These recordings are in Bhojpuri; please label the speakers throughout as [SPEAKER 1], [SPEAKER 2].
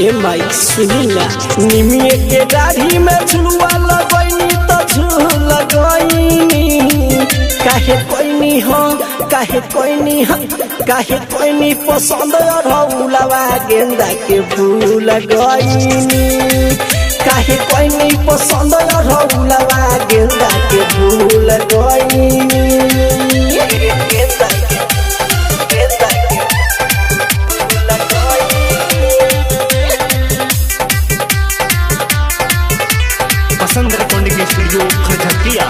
[SPEAKER 1] ए माई सुनी ना निमिए के दाढ़ी में झुलवा लगैनी तो झूल गईनी काहे कोई हो काहे कोई पसंद रहुलवा गेंदा के फूल गईनी काहे कोई पसंद रहुलवा गेंदा के फूल गईनी गेंदा के
[SPEAKER 2] पसंद रिकॉर्डिंग स्टूडियो खरझकिया।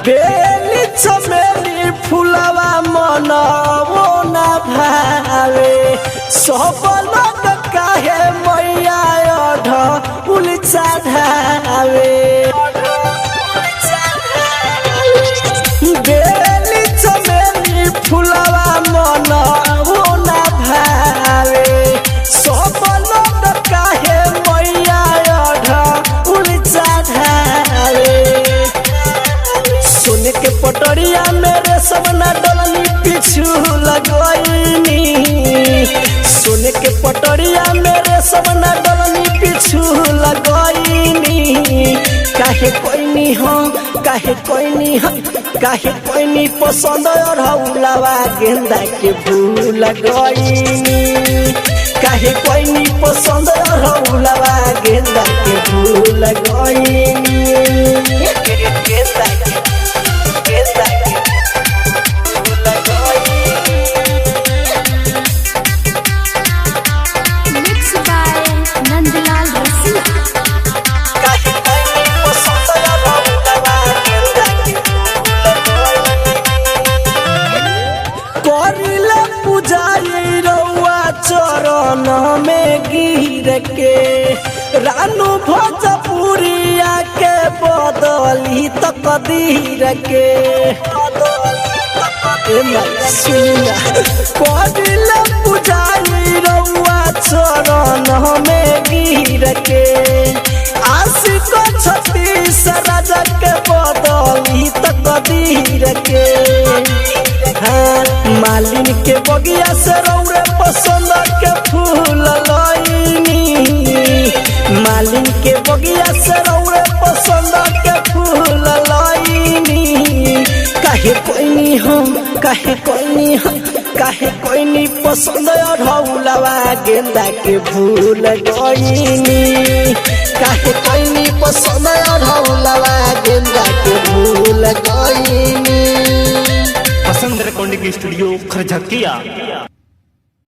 [SPEAKER 1] बेली चमेली फुलवा मनवो न भावे सब लोग काहे मैया ढोल चढ़ावे बेली चमेली फुलवा मनवो न भावे सब लोग काहे मैया ढोल चढ़ावे सोने के पटरिया मेरे सब न डलनी पीछू लगनी सोने के पटरिया मेरे सब न डलनी पीछू लगनी काहे कोई नहीं पसंद रहुलवा गेंदा के फूल गईनी काहे कोई नहीं पसंद रहुलवा गेंदा के फूल गईनी
[SPEAKER 3] Mixed by Nandlal Rasia.
[SPEAKER 1] करिला पुजारी रउआ चरण में गिर के रानू भोजपुरिया के बदली तकदीर के करिला पुजारी रउआ चरण में गिर के आशिक छत्तीस राजा के बदली तकदीर के हाँ मालिन के बगिया से रौरे पसंद के फूल लईनी मालिन के बगिया से रौरे पसंद के फूल लईनी काहे कोई नहीं पसंद रहुलवा गेंदा के फूल गईनी काहे कोई नहीं पसंद रहुलवा गेंदा के फूल गईनी
[SPEAKER 2] पसंद रिकॉर्डिंग स्टूडियो खरझकिया।